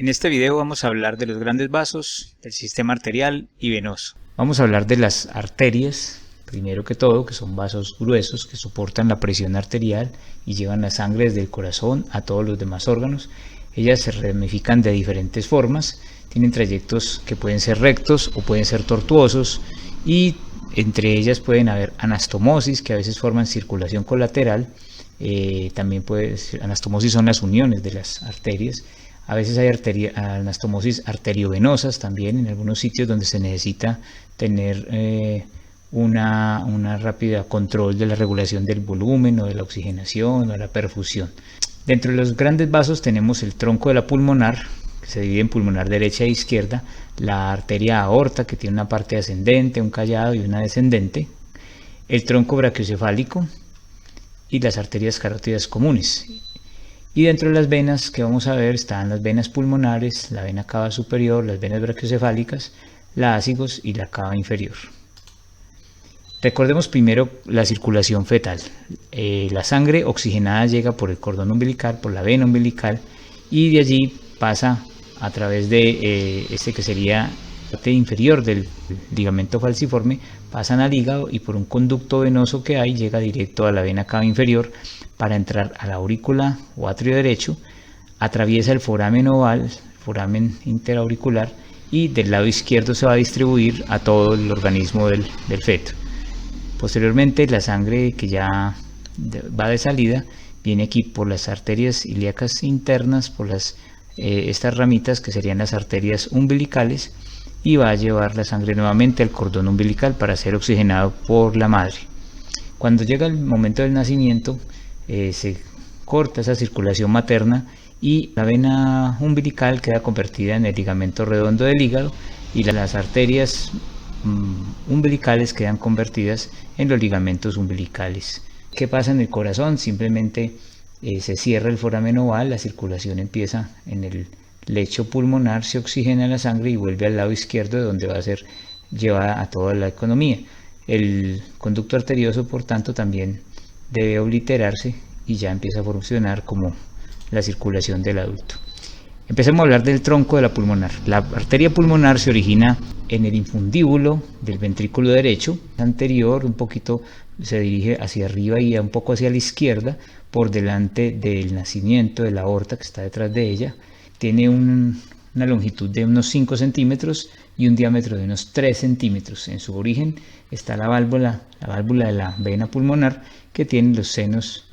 En este video vamos a hablar de los grandes vasos, del sistema arterial y venoso. Vamos a hablar de las arterias, primero que todo, que son vasos gruesos que soportan la presión arterial y llevan la sangre desde el corazón a todos los demás órganos. Ellas se ramifican de diferentes formas, tienen trayectos que pueden ser rectos o pueden ser tortuosos y entre ellas pueden haber anastomosis, que a veces forman circulación colateral. También anastomosis son las uniones de las arterias. A veces hay anastomosis arteriovenosas también en algunos sitios donde se necesita tener una rápida control de la regulación del volumen o de la oxigenación o de la perfusión. Dentro de los grandes vasos tenemos el tronco de la pulmonar, que se divide en pulmonar derecha e izquierda, la arteria aorta, que tiene una parte ascendente, un callado y una descendente, el tronco brachiocefálico y las arterias carótidas comunes. Y dentro de las venas que vamos a ver están las venas pulmonares, la vena cava superior, las venas brachiocefálicas, la ácigos y la cava inferior. Recordemos primero la circulación fetal. La sangre oxigenada llega por el cordón umbilical, por la vena umbilical, y de allí pasa a través de este que sería la parte inferior del ligamento falciforme, pasan al hígado y por un conducto venoso que hay llega directo a la vena cava inferior para entrar a la aurícula o atrio derecho, atraviesa el foramen oval, foramen interauricular, y del lado izquierdo se va a distribuir a todo el organismo del feto. Posteriormente la sangre que ya va de salida viene aquí por las arterias ilíacas internas, por estas ramitas que serían las arterias umbilicales, y va a llevar la sangre nuevamente al cordón umbilical para ser oxigenado por la madre. Cuando llega el momento del nacimiento, se corta esa circulación materna y la vena umbilical queda convertida en el ligamento redondo del hígado y las arterias umbilicales quedan convertidas en los ligamentos umbilicales. ¿Qué pasa en el corazón? Simplemente se cierra el foramen oval, la circulación empieza en el lecho pulmonar, se oxigena la sangre y vuelve al lado izquierdo, de donde va a ser llevada a toda la economía. El conducto arterioso, por tanto, también debe obliterarse y ya empieza a funcionar como la circulación del adulto. Empecemos a hablar del tronco de la pulmonar. La arteria pulmonar se origina en el infundíbulo del ventrículo derecho, anterior, un poquito se dirige hacia arriba y un poco hacia la izquierda, por delante del nacimiento de la aorta que está detrás de ella. Tiene una longitud de unos 5 centímetros y un diámetro de unos 3 centímetros. En su origen está la válvula de la vena pulmonar, que tiene los senos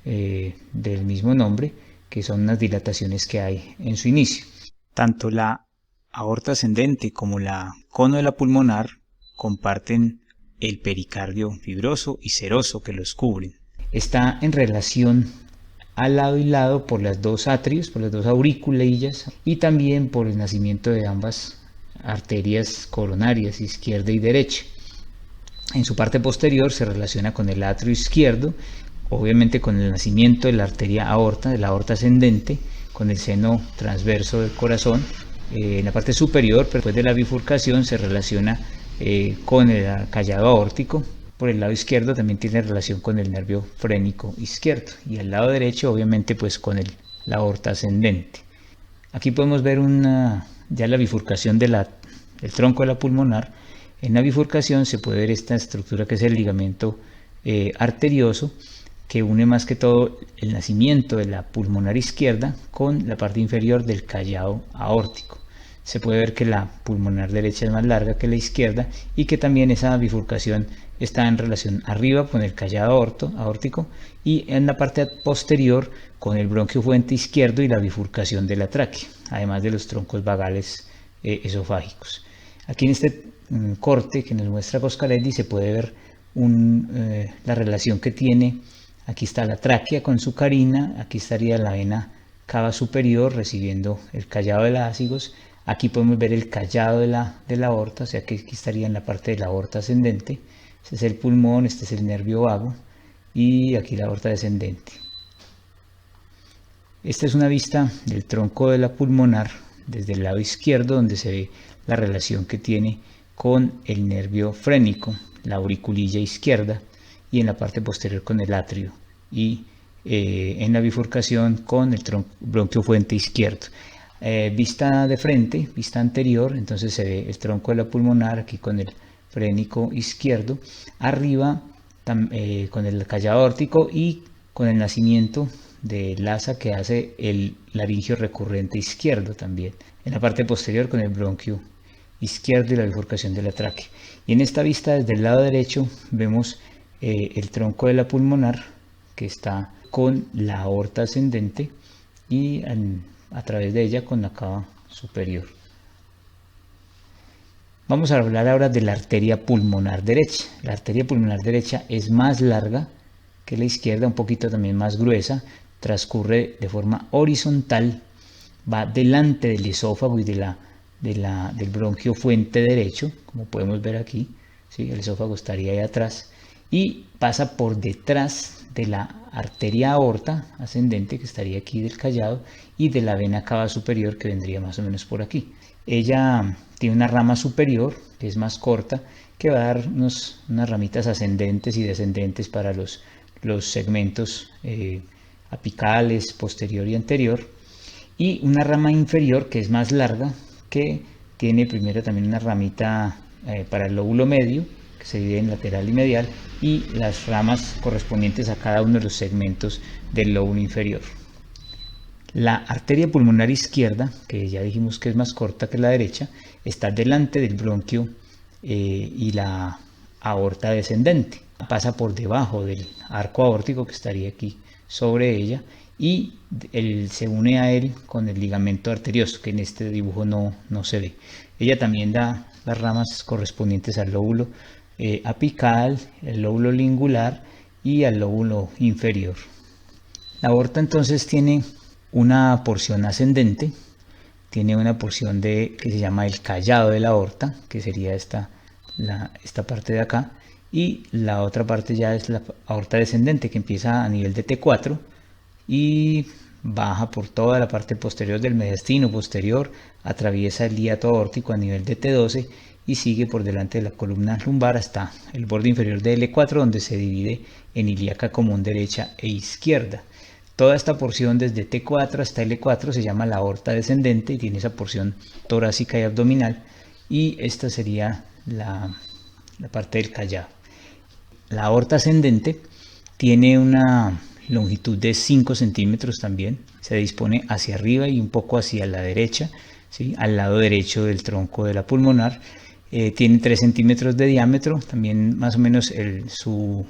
del mismo nombre, que son unas dilataciones que hay en su inicio. Tanto la aorta ascendente como la cono de la pulmonar comparten el pericardio fibroso y seroso que los cubren. Está en relación al lado y lado por las dos atrios, por las dos auriculillas, y también por el nacimiento de ambas arterias coronarias, izquierda y derecha. En su parte posterior se relaciona con el atrio izquierdo, obviamente con el nacimiento de la arteria aorta, de la aorta ascendente, con el seno transverso del corazón. En la parte superior, después de la bifurcación, se relaciona con el callado aórtico. Por el lado izquierdo también tiene relación con el nervio frénico izquierdo, y al lado derecho obviamente pues con la aorta ascendente. Aquí podemos ver ya la bifurcación del tronco de la pulmonar. En la bifurcación se puede ver esta estructura que es el ligamento arterioso, que une más que todo el nacimiento de la pulmonar izquierda con la parte inferior del callado aórtico. Se puede ver que la pulmonar derecha es más larga que la izquierda y que también esa bifurcación está en relación arriba con el callado aórtico y en la parte posterior con el bronquio fuente izquierdo y la bifurcación de la tráquea, además de los troncos vagales esofágicos. Aquí en este corte que nos muestra Coscarelli se puede ver la relación que tiene. Aquí está la tráquea con su carina, aquí estaría la vena cava superior recibiendo el callado de la ácigos. Aquí podemos ver el callado de la aorta, o sea que aquí estaría en la parte de la aorta ascendente. Este es el pulmón, este es el nervio vago y aquí la aorta descendente. Esta es una vista del tronco de la pulmonar desde el lado izquierdo, donde se ve la relación que tiene con el nervio frénico, la auriculilla izquierda, y en la parte posterior con el atrio y en la bifurcación con el bronquio fuente izquierdo. vista de frente, vista anterior, entonces se ve el tronco de la pulmonar aquí con el frénico izquierdo, arriba con el callado aórtico y con el nacimiento del asa que hace el laringio recurrente izquierdo también, en la parte posterior con el bronquio izquierdo y la bifurcación de la tráquea. Y en esta vista desde el lado derecho vemos el tronco de la pulmonar que está con la aorta ascendente y a través de ella con la cava superior. Vamos a hablar ahora de la arteria pulmonar derecha. La arteria pulmonar derecha es más larga que la izquierda, un poquito también más gruesa, transcurre de forma horizontal, va delante del esófago y del bronquio fuente derecho, como podemos ver aquí, ¿sí? El esófago estaría ahí atrás, y pasa por detrás de la arteria aorta ascendente, que estaría aquí del callado, y de la vena cava superior, que vendría más o menos por aquí. Ella tiene una rama superior, que es más corta, que va a dar unas ramitas ascendentes y descendentes para los segmentos apicales, posterior y anterior, y una rama inferior que es más larga, que tiene primero también una ramita para el lóbulo medio, que se divide en lateral y medial, y las ramas correspondientes a cada uno de los segmentos del lóbulo inferior. La arteria pulmonar izquierda, que ya dijimos que es más corta que la derecha, está delante del bronquio y la aorta descendente. Pasa por debajo del arco aórtico que estaría aquí sobre ella y se une a él con el ligamento arterioso, que en este dibujo no se ve. Ella también da las ramas correspondientes al lóbulo apical, el lóbulo lingular y al lóbulo inferior. La aorta entonces tiene una porción ascendente, tiene una porción que se llama el callado de la aorta, que sería esta parte de acá, y la otra parte ya es la aorta descendente, que empieza a nivel de T4 y baja por toda la parte posterior del mediastino posterior, atraviesa el hiato aórtico a nivel de T12 y sigue por delante de la columna lumbar hasta el borde inferior de L4, donde se divide en ilíaca común derecha e izquierda. Toda esta porción desde T4 hasta L4 se llama la aorta descendente y tiene esa porción torácica y abdominal, y esta sería la parte del callado. La aorta ascendente tiene una longitud de 5 centímetros también, se dispone hacia arriba y un poco hacia la derecha, ¿sí? Al lado derecho del tronco de la pulmonar. Tiene 3 centímetros de diámetro, también más o menos su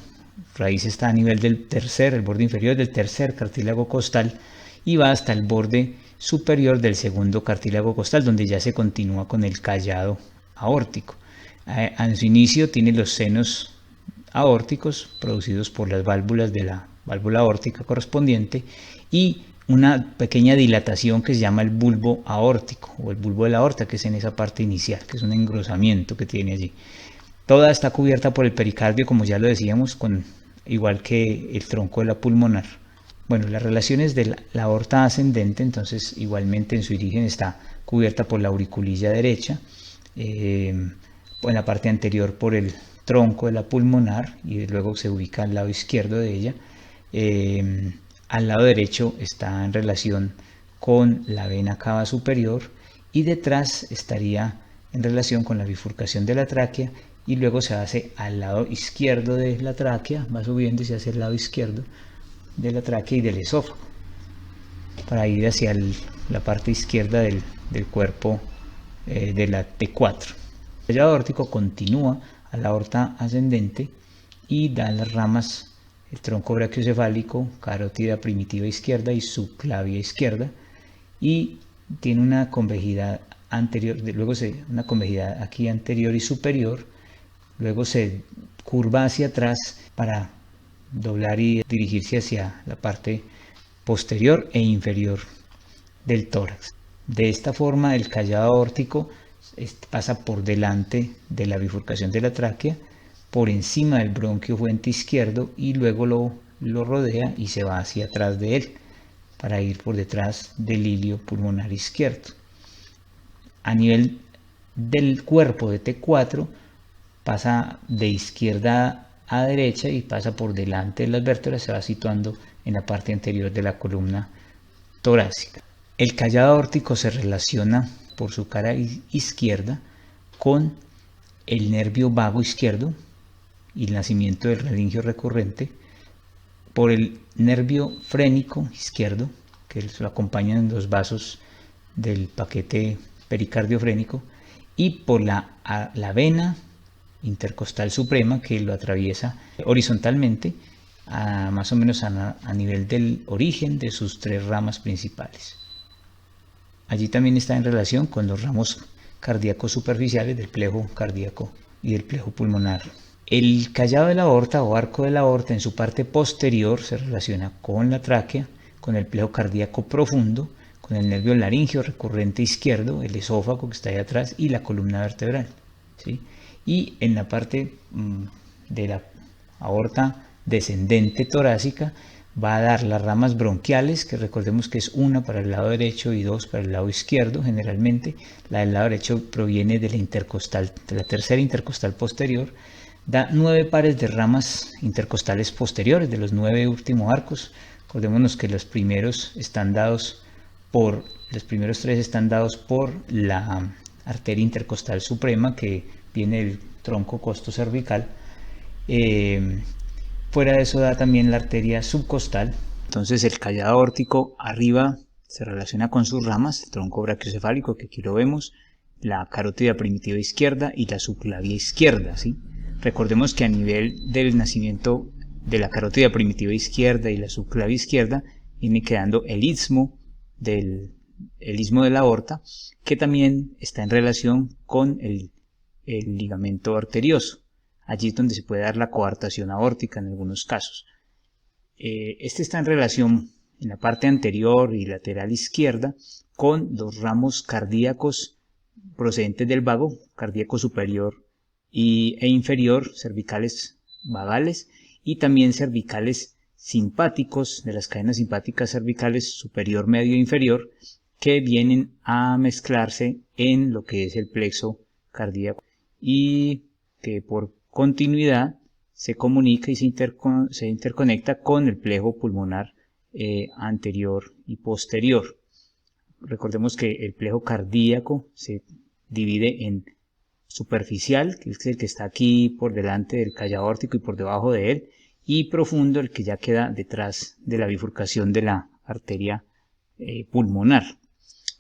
raíz está a nivel del el borde inferior del tercer cartílago costal, y va hasta el borde superior del segundo cartílago costal, donde ya se continúa con el callado aórtico. En su inicio tiene los senos aórticos producidos por las válvulas de la válvula aórtica correspondiente y una pequeña dilatación que se llama el bulbo aórtico o el bulbo de la aorta, que es en esa parte inicial, que es un engrosamiento que tiene allí. Toda está cubierta por el pericardio, como ya lo decíamos, igual que el tronco de la pulmonar. Bueno, las relaciones de la aorta ascendente, entonces igualmente en su origen está cubierta por la auriculilla derecha, en la parte anterior por el tronco de la pulmonar, y luego se ubica al lado izquierdo de ella. Al lado derecho está en relación con la vena cava superior, y detrás estaría en relación con la bifurcación de la tráquea, y luego se hace al lado izquierdo de la tráquea, va subiendo y se hace al lado izquierdo de la tráquea y del esófago, para ir hacia la parte izquierda del cuerpo de la T4. El callado aórtico continúa a la aorta ascendente y da las ramas, el tronco brachiocefálico, carótida primitiva izquierda y subclavia izquierda, y tiene una convejidad anterior, luego una convejidad aquí anterior y superior, luego se curva hacia atrás para doblar y dirigirse hacia la parte posterior e inferior del tórax. De esta forma el callado aórtico pasa por delante de la bifurcación de la tráquea, por encima del bronquio fuente izquierdo, y luego lo rodea y se va hacia atrás de él para ir por detrás del ilio pulmonar izquierdo. A nivel del cuerpo de T4 pasa de izquierda a derecha y pasa por delante de las vértebras, se va situando en la parte anterior de la columna torácica. El callado aórtico se relaciona por su cara izquierda con el nervio vago izquierdo y el nacimiento del laringio recurrente, por el nervio frénico izquierdo, que lo acompañan en los vasos del paquete pericardiofrénico, y por la vena intercostal suprema, que lo atraviesa horizontalmente más o menos a nivel del origen de sus 3 ramas principales. Allí también está en relación con los ramos cardíacos superficiales del plejo cardíaco y del plejo pulmonar. El callado de la aorta o arco de la aorta en su parte posterior se relaciona con la tráquea, con el plejo cardíaco profundo, con el nervio laringio recurrente izquierdo, el esófago que está ahí atrás y la columna vertebral, ¿sí? Y en la parte de la aorta descendente torácica va a dar las ramas bronquiales, que recordemos que es una para el lado derecho y 2 para el lado izquierdo generalmente. La del lado derecho proviene de la intercostal, de la tercera intercostal posterior. Da 9 pares de ramas intercostales posteriores, de los 9 últimos arcos. Acordémonos que los primeros 3 están dados por la arteria intercostal suprema, que viene del tronco costo-cervical. Fuera de eso da también la arteria subcostal. Entonces el callado aórtico arriba se relaciona con sus ramas, el tronco brachiocefálico, que aquí lo vemos, la carótida primitiva izquierda y la subclavia izquierda, ¿sí? Recordemos que a nivel del nacimiento de la carótida primitiva izquierda y la subclavia izquierda viene quedando el istmo de la aorta, que también está en relación con el ligamento arterioso. Allí es donde se puede dar la coartación aórtica en algunos casos. Este está en relación en la parte anterior y lateral izquierda con los ramos cardíacos procedentes del vago, cardíaco superior e inferior, cervicales vagales, y también cervicales simpáticos, de las cadenas simpáticas cervicales superior, medio e inferior, que vienen a mezclarse en lo que es el plexo cardíaco y que por continuidad se comunica y se interconecta con el plejo pulmonar anterior y posterior. Recordemos que el plejo cardíaco se divide en superficial, que es el que está aquí por delante del callado aórtico y por debajo de él, y profundo, el que ya queda detrás de la bifurcación de la arteria pulmonar.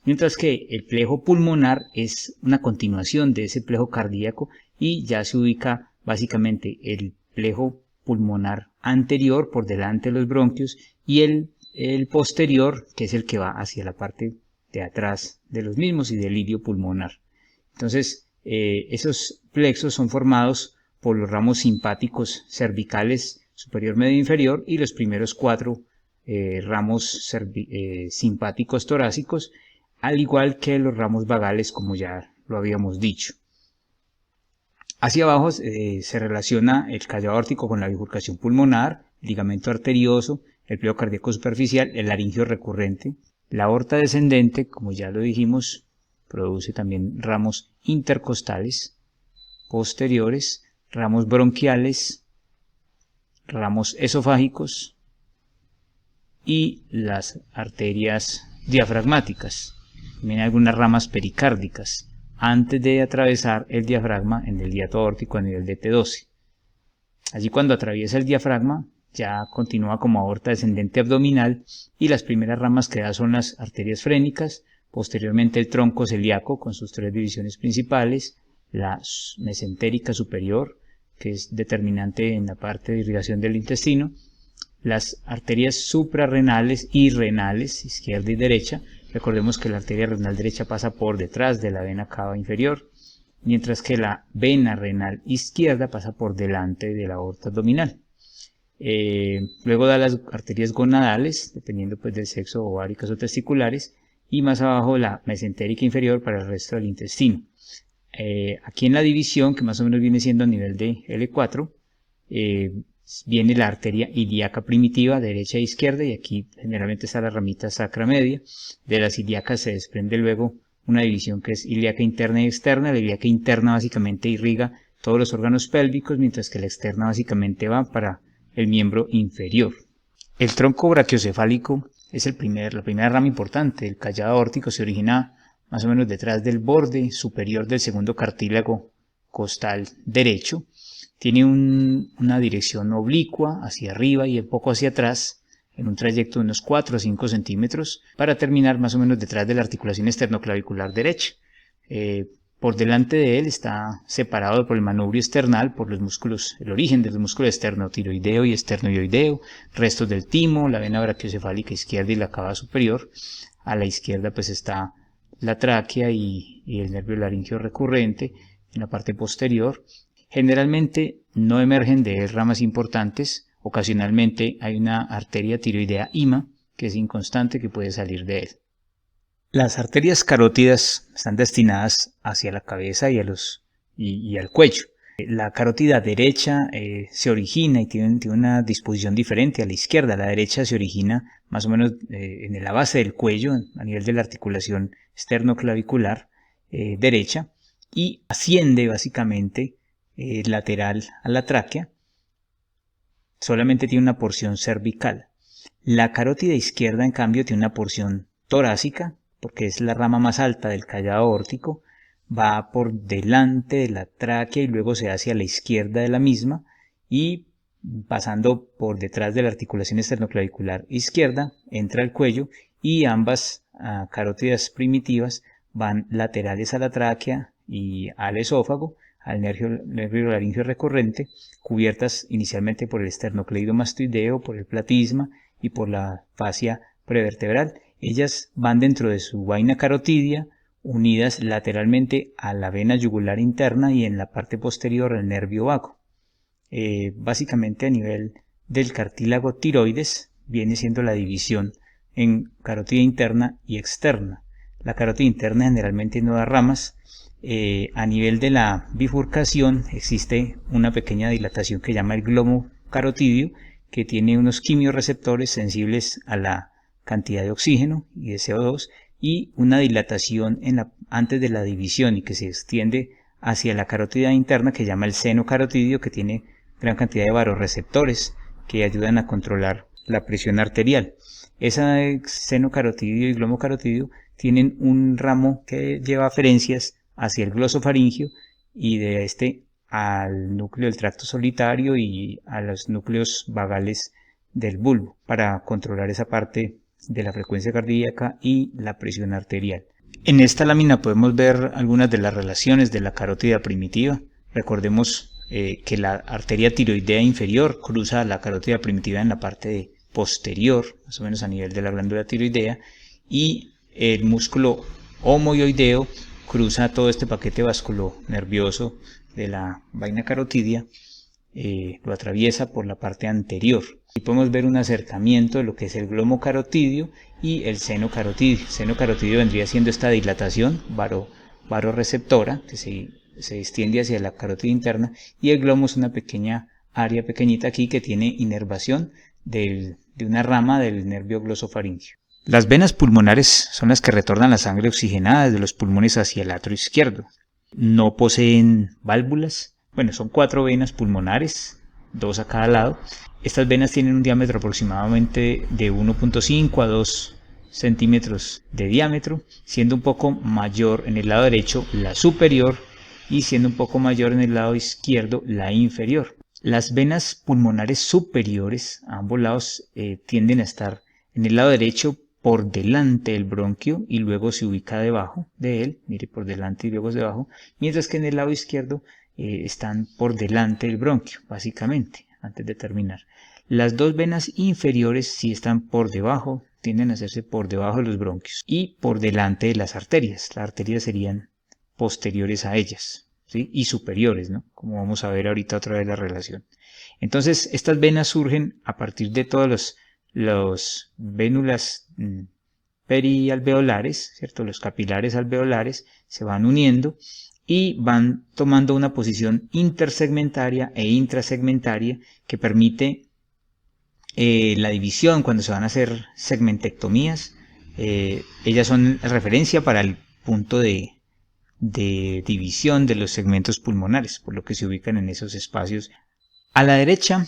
Mientras que el plejo pulmonar es una continuación de ese plejo cardíaco y ya se ubica básicamente el plejo pulmonar anterior por delante de los bronquios y el posterior, que es el que va hacia la parte de atrás de los mismos y del ilio pulmonar. Entonces, esos plexos son formados por los ramos simpáticos cervicales superior, medio e inferior y los primeros 4 ramos simpáticos torácicos, al igual que los ramos vagales, como ya lo habíamos dicho. Hacia abajo se relaciona el callado aórtico con la bifurcación pulmonar, el ligamento arterioso, el plejo cardíaco superficial, el laringio recurrente. La aorta descendente, como ya lo dijimos, produce también ramos intercostales posteriores, ramos bronquiales, ramos esofágicos y las arterias diafragmáticas. También algunas ramas pericárdicas antes de atravesar el diafragma en el hiato aórtico a nivel de T12. Allí, cuando atraviesa el diafragma, ya continúa como aorta descendente abdominal y las primeras ramas que da son las arterias frénicas, posteriormente el tronco celíaco con sus 3 divisiones principales, la mesentérica superior, que es determinante en la parte de irrigación del intestino, las arterias suprarrenales y renales, izquierda y derecha. Recordemos que la arteria renal derecha pasa por detrás de la vena cava inferior, mientras que la vena renal izquierda pasa por delante de la aorta abdominal. Luego da las arterias gonadales, dependiendo pues del sexo, ováricas o testiculares, y más abajo la mesentérica inferior para el resto del intestino. Aquí en la división, que más o menos viene siendo a nivel de L4, viene la arteria ilíaca primitiva, derecha e izquierda, y aquí generalmente está la ramita sacra media. De las ilíacas se desprende luego una división que es ilíaca interna y externa. La ilíaca interna básicamente irriga todos los órganos pélvicos, mientras que la externa básicamente va para el miembro inferior. El tronco brachiocefálico es la primera rama importante. El callado aórtico se origina más o menos detrás del borde superior del segundo cartílago costal derecho. Tiene una dirección oblicua hacia arriba y un poco hacia atrás, en un trayecto de unos 4 o 5 centímetros, para terminar más o menos detrás de la articulación esternoclavicular derecha. Por delante de él está separado por el manubrio esternal, por los músculos, el origen de los músculos esternotiroideo y esternoioideo, restos del timo, la vena brachiocefálica izquierda y la cava superior. A la izquierda pues está la tráquea y el nervio laríngeo recurrente en la parte posterior. Generalmente no emergen de él ramas importantes. Ocasionalmente hay una arteria tiroidea IMA que es inconstante, que puede salir de él. Las arterias carótidas están destinadas hacia la cabeza y al cuello. La carótida derecha se origina y tiene una disposición diferente a la izquierda. La derecha se origina más o menos en la base del cuello, a nivel de la articulación esternoclavicular derecha, y asciende básicamente lateral a la tráquea. Solamente tiene una porción cervical. La carótida izquierda, en cambio, tiene una porción torácica, porque es la rama más alta del callado aórtico, va por delante de la tráquea y luego se hace a la izquierda de la misma, y pasando por detrás de la articulación esternoclavicular izquierda, entra al cuello, y ambas carótidas primitivas van laterales a la tráquea y al esófago, al nervio laríngeo recurrente, cubiertas inicialmente por el esternocleidomastoideo, por el platisma y por la fascia prevertebral. Ellas van dentro de su vaina carotidia, unidas lateralmente a la vena yugular interna y en la parte posterior al nervio vago. Básicamente a nivel del cartílago tiroides viene siendo la división en carótida interna y externa. La carótida interna generalmente no da ramas. A nivel de la bifurcación existe una pequeña dilatación que llama el glomo carotidio, que tiene unos quimioreceptores sensibles a la cantidad de oxígeno y de CO2, y una dilatación antes de la división y que se extiende hacia la carótida interna, que llama el seno carotidio, que tiene gran cantidad de varoreceptores que ayudan a controlar la presión arterial. Ese seno carotidio y glomo carotidio tienen un ramo que lleva aferencias hacia el glosofaringio y de este al núcleo del tracto solitario y a los núcleos vagales del bulbo, para controlar esa parte de la frecuencia cardíaca y la presión arterial. En esta lámina podemos ver algunas de las relaciones de la carótida primitiva. Recordemos que la arteria tiroidea inferior cruza la carótida primitiva en la parte posterior, más o menos a nivel de la glándula tiroidea, y el músculo homoioideo cruza todo este paquete vasculonervioso de la vaina carotidia, lo atraviesa por la parte anterior. Y podemos ver un acercamiento de lo que es el glomo carotidio y el seno carotidio. El seno carotidio vendría siendo esta dilatación varoreceptora que se extiende hacia la carótida interna, y el glomo es una pequeña área pequeñita aquí que tiene inervación de una rama del nervio glosofaringio. Las venas pulmonares son las que retornan la sangre oxigenada desde los pulmones hacia el atrio izquierdo. No poseen válvulas. Bueno, son 4 venas pulmonares, 2 a cada lado. Estas venas tienen un diámetro aproximadamente de 1.5 a 2 centímetros de diámetro, siendo un poco mayor en el lado derecho la superior y siendo un poco mayor en el lado izquierdo la inferior. Las venas pulmonares superiores a ambos lados tienden a estar en el lado derecho por delante del bronquio y luego se ubica debajo de él, mire, por delante y luego debajo, mientras que en el lado izquierdo están por delante del bronquio, básicamente, antes de terminar. Las 2 venas inferiores sí están por debajo, tienden a hacerse por debajo de los bronquios y por delante de las arterias. Las arterias serían posteriores a ellas, ¿sí? Y superiores, ¿no? Como vamos a ver ahorita otra vez la relación. Entonces, estas venas surgen a partir de todos los vénulas perialveolares, ¿cierto? Los capilares alveolares se van uniendo y van tomando una posición intersegmentaria e intrasegmentaria que permite la división cuando se van a hacer segmentectomías. Ellas son referencia para el punto de división de los segmentos pulmonares, por lo que se ubican en esos espacios. A la derecha,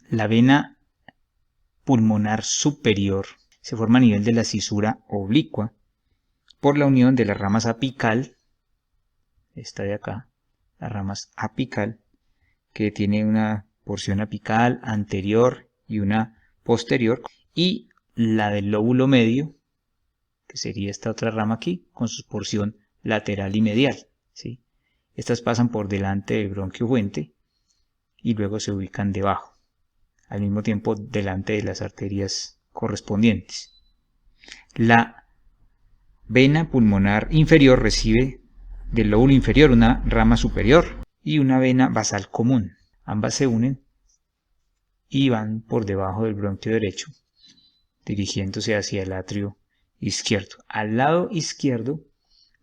la vena pulmonar superior se forma a nivel de la cisura oblicua por la unión de las ramas apical, esta de acá, las ramas apical, que tiene una porción apical anterior y una posterior, y la del lóbulo medio, que sería esta otra rama aquí, con su porción lateral y medial, ¿sí? Estas pasan por delante del bronquio fuente y luego se ubican debajo, al mismo tiempo delante de las arterias correspondientes. La vena pulmonar inferior recibe del lóbulo inferior una rama superior y una vena basal común. Ambas se unen y van por debajo del bronquio derecho, dirigiéndose hacia el atrio izquierdo. Al lado izquierdo,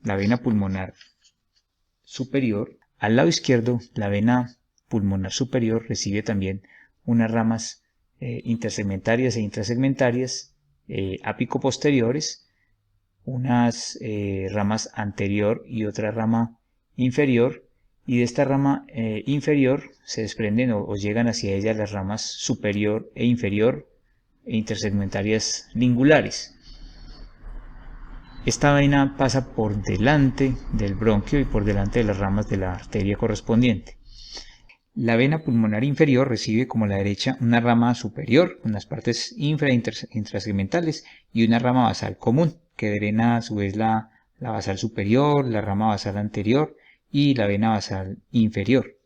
la vena pulmonar superior. Al lado izquierdo, la vena pulmonar superior recibe también unas ramas intersegmentarias e intrasegmentarias apico-posteriores, unas ramas anterior y otra rama inferior, y de esta rama inferior se desprenden o llegan hacia ella las ramas superior e inferior e intersegmentarias lingulares. Esta vena pasa por delante del bronquio y por delante de las ramas de la arteria correspondiente. La vena pulmonar inferior recibe, como la derecha, una rama superior con las partes infra e intrasegmentales y una rama basal común, que drena a su vez la basal superior, la rama basal anterior y la vena basal inferior.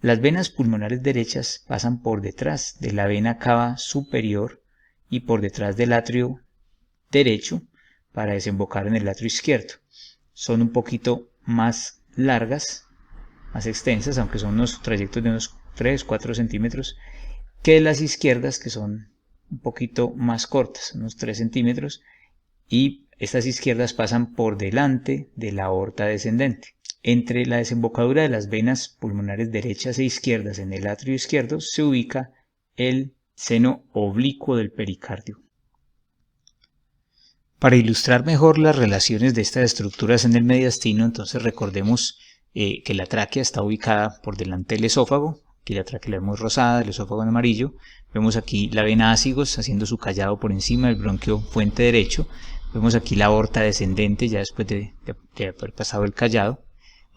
Las venas pulmonares derechas pasan por detrás de la vena cava superior y por detrás del atrio derecho para desembocar en el atrio izquierdo. Son un poquito más largas, más extensas, aunque son unos trayectos de unos 3-4 centímetros, que las izquierdas, que son un poquito más cortas, unos 3 centímetros, y estas izquierdas pasan por delante de la aorta descendente. Entre la desembocadura de las venas pulmonares derechas e izquierdas en el atrio izquierdo se ubica el seno oblicuo del pericardio. Para ilustrar mejor las relaciones de estas estructuras en el mediastino, entonces recordemos que la tráquea está ubicada por delante del esófago. Aquí la tráquea la vemos rosada, el esófago en amarillo. Vemos aquí la vena ácigos haciendo su callado por encima del bronquio fuente derecho. Vemos aquí la aorta descendente ya después de haber pasado el callado.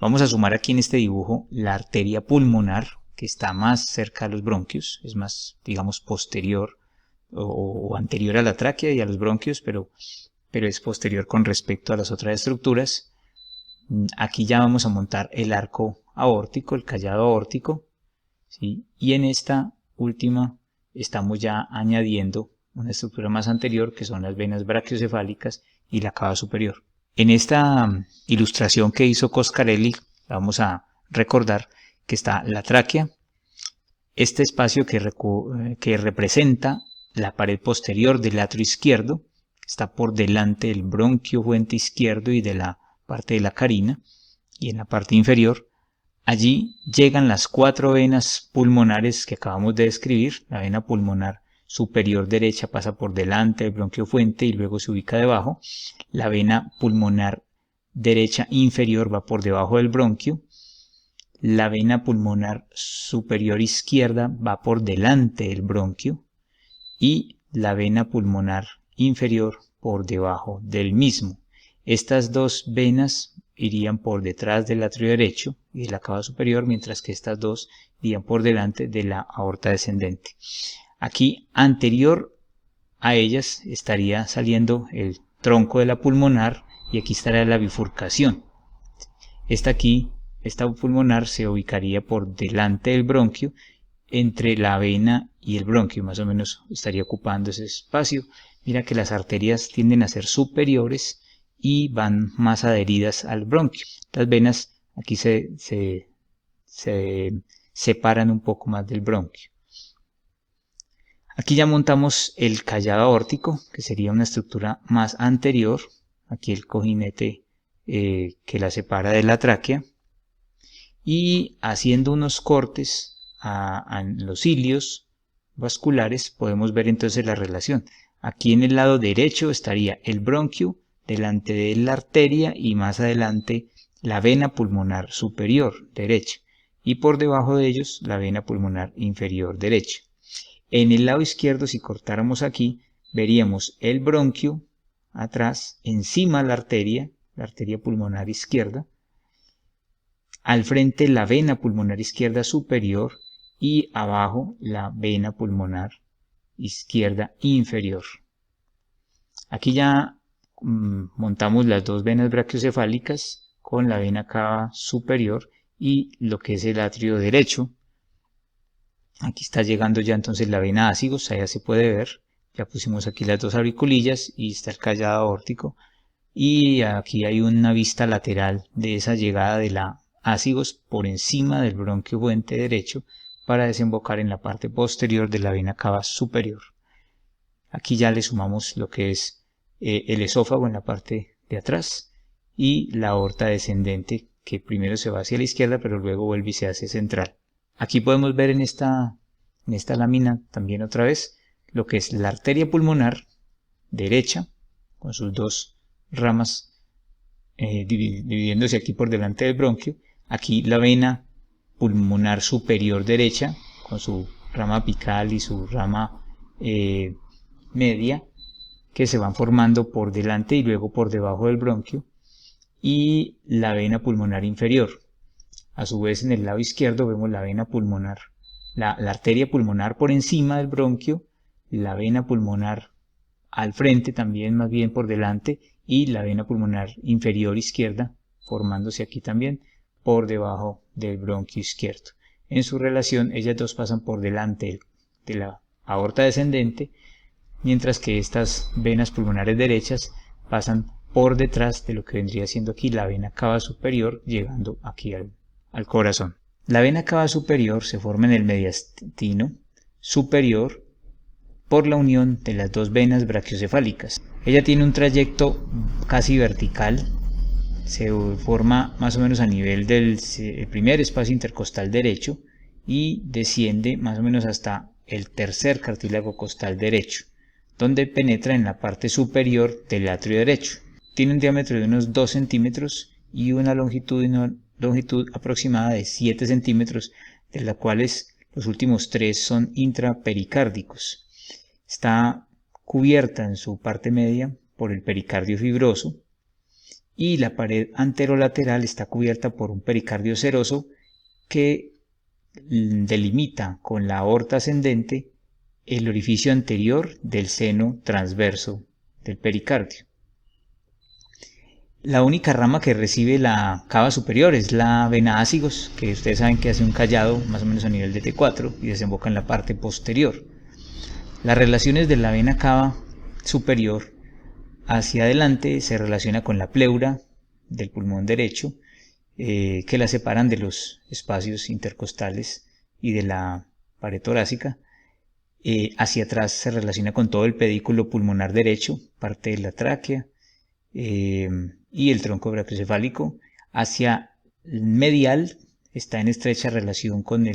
Vamos a sumar aquí en este dibujo la arteria pulmonar, que está más cerca a los bronquios, es más, digamos, posterior o anterior a la tráquea y a los bronquios, pero es posterior con respecto a las otras estructuras. Aquí ya vamos a montar el arco aórtico, el callado aórtico, ¿sí? Y en esta última estamos ya añadiendo una estructura más anterior, que son las venas brachiocefálicas y la cava superior. En esta ilustración que hizo Coscarelli, vamos a recordar que está la tráquea, este espacio que representa la pared posterior del atrio izquierdo, está por delante del bronquio fuente izquierdo y de la parte de la carina, y en la parte inferior, allí llegan las 4 venas pulmonares que acabamos de describir. La vena pulmonar superior derecha pasa por delante del bronquio fuente y luego se ubica debajo. La vena pulmonar derecha inferior va por debajo del bronquio. La vena pulmonar superior izquierda va por delante del bronquio y la vena pulmonar inferior por debajo del mismo. Estas dos venas irían por detrás del atrio derecho y de la cava superior, mientras que estas dos irían por delante de la aorta descendente. Aquí, anterior a ellas, estaría saliendo el tronco de la pulmonar y aquí estaría la bifurcación. Esta pulmonar se ubicaría por delante del bronquio, entre la vena y el bronquio, más o menos estaría ocupando ese espacio. Mira que las arterias tienden a ser superiores y van más adheridas al bronquio. Las venas aquí se separan un poco más del bronquio. Aquí ya montamos el callado aórtico, que sería una estructura más anterior. Aquí el cojinete que la separa de la tráquea. Y haciendo unos cortes en los cilios vasculares podemos ver entonces la relación. Aquí en el lado derecho estaría el bronquio, delante de la arteria y más adelante la vena pulmonar superior derecha y por debajo de ellos la vena pulmonar inferior derecha. En el lado izquierdo, si cortáramos aquí, veríamos el bronquio atrás, encima la arteria pulmonar izquierda, al frente la vena pulmonar izquierda superior y abajo la vena pulmonar izquierda inferior. Aquí ya montamos las dos venas brachiocefálicas con la vena cava superior y lo que es el atrio derecho. Aquí está llegando ya entonces la vena ásigos, allá se puede ver. Ya pusimos aquí las dos auriculillas y está el callado aórtico. Y aquí hay una vista lateral de esa llegada de la ásigos por encima del bronquio fuente derecho para desembocar en la parte posterior de la vena cava superior. Aquí ya le sumamos lo que es el esófago en la parte de atrás y la aorta descendente, que primero se va hacia la izquierda pero luego vuelve y se hace central. Aquí podemos ver en esta lámina también otra vez lo que es la arteria pulmonar derecha con sus dos ramas dividiéndose aquí por delante del bronquio. Aquí la vena pulmonar superior derecha con su rama apical y su rama media, que se van formando por delante y luego por debajo del bronquio, y la vena pulmonar inferior. A su vez, en el lado izquierdo vemos la vena pulmonar, la arteria pulmonar por encima del bronquio, la vena pulmonar al frente también, más bien por delante, y la vena pulmonar inferior izquierda, formándose aquí también por debajo del bronquio izquierdo. En su relación, ellas dos pasan por delante de la aorta descendente, mientras que estas venas pulmonares derechas pasan por detrás de lo que vendría siendo aquí la vena cava superior, llegando aquí al corazón. La vena cava superior se forma en el mediastino superior por la unión de las dos venas brachiocefálicas. Ella tiene un trayecto casi vertical, se forma más o menos a nivel del primer espacio intercostal derecho y desciende más o menos hasta el tercer cartílago costal derecho, donde penetra en la parte superior del atrio derecho. Tiene un diámetro de unos 2 centímetros y una longitud aproximada de 7 centímetros, de las cuales los últimos 3 son intrapericárdicos. Está cubierta en su parte media por el pericardio fibroso y la pared anterolateral está cubierta por un pericardio seroso que delimita con la aorta ascendente el orificio anterior del seno transverso del pericardio. La única rama que recibe la cava superior es la vena ásigos, que ustedes saben que hace un callado más o menos a nivel de T4 y desemboca en la parte posterior. Las relaciones de la vena cava superior hacia adelante se relaciona con la pleura del pulmón derecho, que la separan de los espacios intercostales y de la pared torácica. Hacia atrás se relaciona con todo el pedículo pulmonar derecho, parte de la tráquea y el tronco brachiocefálico. Hacia el medial está en estrecha relación con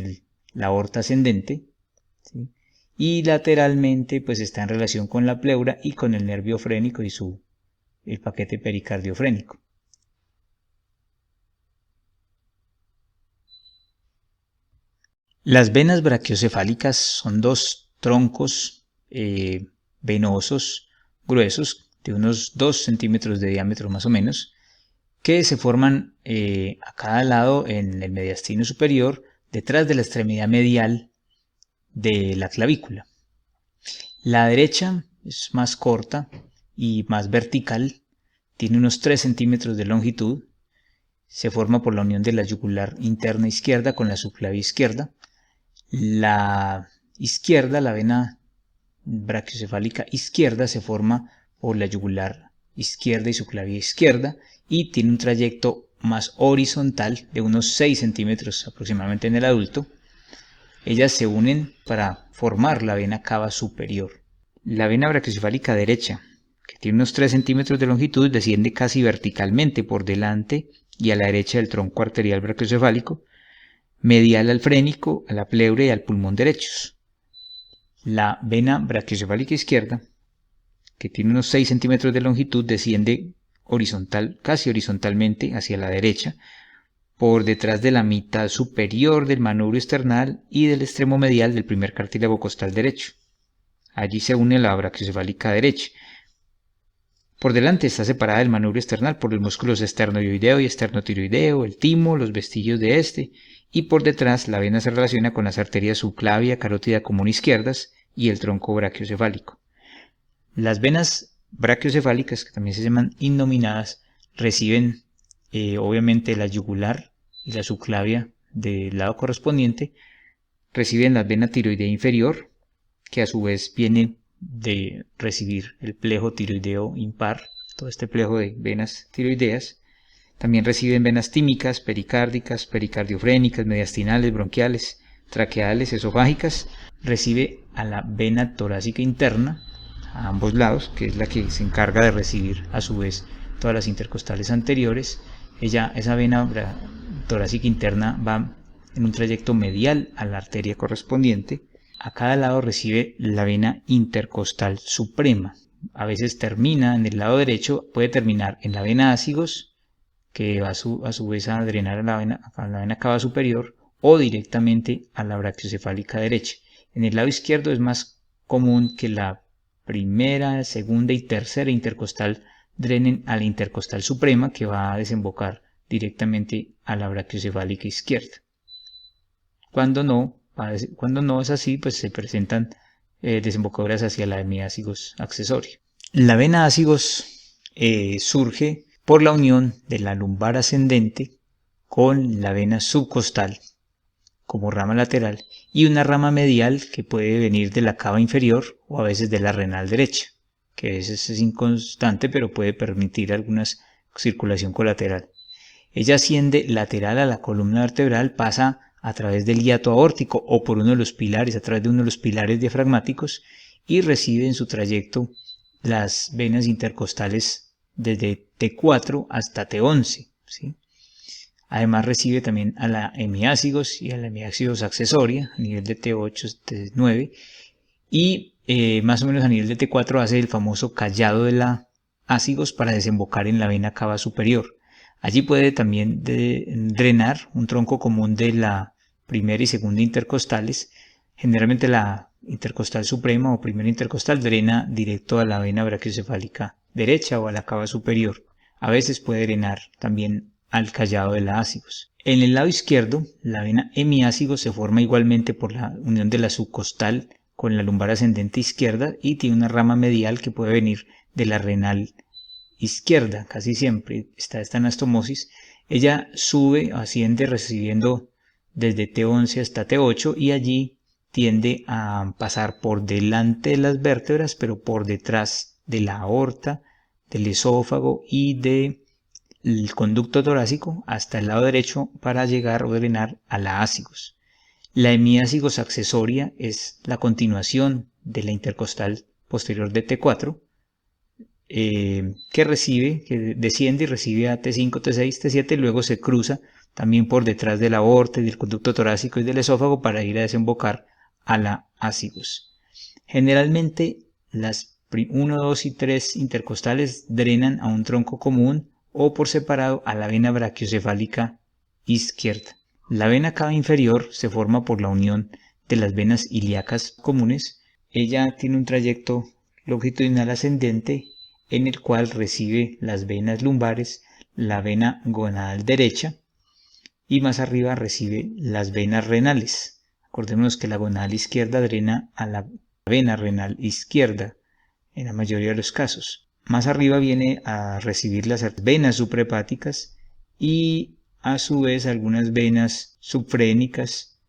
la aorta ascendente, ¿sí? Y lateralmente pues está en relación con la pleura y con el nervio frénico y el paquete pericardiofrénico. Las venas brachiocefálicas son dos troncos venosos gruesos de unos 2 centímetros de diámetro más o menos, que se forman a cada lado en el mediastino superior, detrás de la extremidad medial de la clavícula. La derecha es más corta y más vertical, tiene unos 3 centímetros de longitud, se forma por la unión de la yugular interna izquierda con la subclavia izquierda. La izquierda, la vena brachiocefálica izquierda, se forma por la yugular izquierda y subclavia izquierda y tiene un trayecto más horizontal de unos 6 centímetros aproximadamente en el adulto. Ellas se unen para formar la vena cava superior. La vena brachiocefálica derecha, que tiene unos 3 centímetros de longitud, desciende casi verticalmente por delante y a la derecha del tronco arterial brachiocefálico, medial al frénico, a la pleura y al pulmón derechos. La vena brachiocefálica izquierda, que tiene unos 6 centímetros de longitud, desciende casi horizontalmente hacia la derecha, por detrás de la mitad superior del manubrio esternal y del extremo medial del primer cartílago costal derecho. Allí se une la brachiocefálica derecha. Por delante está separada del manubrio external por los músculos esternoioideo y esternotiroideo, el timo, los vestigios de este, y por detrás la vena se relaciona con las arterias subclavia, carótida común izquierdas y el tronco brachiocefálico. Las venas brachiocefálicas, que también se llaman innominadas, reciben obviamente la yugular y la subclavia del lado correspondiente, reciben la vena tiroidea inferior, que a su vez viene de recibir el plejo tiroideo impar, todo este plejo de venas tiroideas. También reciben venas tímicas, pericárdicas, pericardiofrénicas, mediastinales, bronquiales, traqueales, esofágicas. Recibe a la vena torácica interna, a ambos lados, que es la que se encarga de recibir a su vez todas las intercostales anteriores. Esa vena torácica interna va en un trayecto medial a la arteria correspondiente. A cada lado recibe la vena intercostal suprema. A veces termina en el lado derecho, puede terminar en la vena ácigos, que va a su vez a drenar a la vena cava superior, o directamente a la brachiocefálica derecha. En el lado izquierdo es más común que la primera, segunda y tercera intercostal drenen a la intercostal suprema, que va a desembocar directamente a la brachiocefálica izquierda. Cuando no es así, pues se presentan desembocaduras hacia la hemiácigos accesoria. La vena ácigos surge por la unión de la lumbar ascendente con la vena subcostal como rama lateral y una rama medial que puede venir de la cava inferior o a veces de la renal derecha, que a veces es inconstante pero puede permitir alguna circulación colateral. Ella asciende lateral a la columna vertebral, pasa a través del hiato aórtico o por uno de los pilares, a través de uno de los pilares diafragmáticos, y recibe en su trayecto las venas intercostales desde T4 hasta T11, ¿sí? Además recibe también a la hemiácigos y a la hemiácigos accesoria a nivel de T8, T9, y más o menos a nivel de T4 hace el famoso callado de la ácigos para desembocar en la vena cava superior. Allí puede también drenar un tronco común de la primera y segunda intercostales. Generalmente la intercostal suprema o primera intercostal drena directo a la vena brachiocefálica derecha o a la cava superior. A veces puede drenar también al callado de la ácigos. En el lado izquierdo, la vena hemiácigos se forma igualmente por la unión de la subcostal con la lumbar ascendente izquierda y tiene una rama medial que puede venir de la renal izquierda, casi siempre está esta anastomosis. Ella asciende recibiendo desde T11 hasta T8 y allí tiende a pasar por delante de las vértebras, pero por detrás de la aorta, del esófago y del conducto torácico hasta el lado derecho para llegar o drenar a la ácigos. La hemiácigos accesoria es la continuación de la intercostal posterior de T4, que desciende y recibe a T5, T6, T7 y luego se cruza también por detrás de la aorta y del conducto torácico y del esófago para ir a desembocar a la ácigos. Generalmente las 1, 2 y 3 intercostales drenan a un tronco común o por separado a la vena brachiocefálica izquierda. La vena cava inferior se forma por la unión de las venas ilíacas comunes. Ella tiene un trayecto longitudinal ascendente en el cual recibe las venas lumbares, la vena gonadal derecha y más arriba recibe las venas renales. Acordémonos que la gonadal izquierda drena a la vena renal izquierda en la mayoría de los casos. Más arriba viene a recibir las venas suprahepáticas y a su vez algunas venas subfrénicas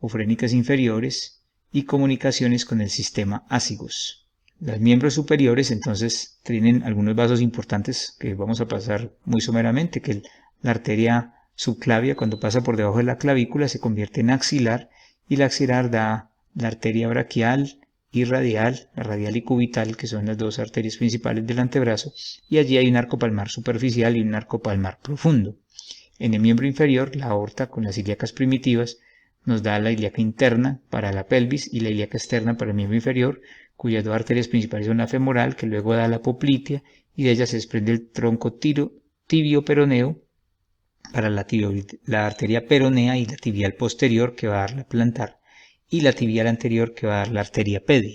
o frénicas inferiores y comunicaciones con el sistema ácigos. Los miembros superiores entonces tienen algunos vasos importantes que vamos a pasar muy someramente, que la arteria subclavia cuando pasa por debajo de la clavícula se convierte en axilar y la axilar da la arteria braquial y radial, la radial y cubital, que son las dos arterias principales del antebrazo, y allí hay un arco palmar superficial y un arco palmar profundo. En el miembro inferior, la aorta con las ilíacas primitivas nos da la ilíaca interna para la pelvis y la ilíaca externa para el miembro inferior, cuyas dos arterias principales son la femoral, que luego da la poplitea, y de ella se desprende el tronco tibio-peroneo para la arteria peronea y la tibial posterior, que va a dar la plantar, y la tibial anterior, que va a dar la arteria pedia.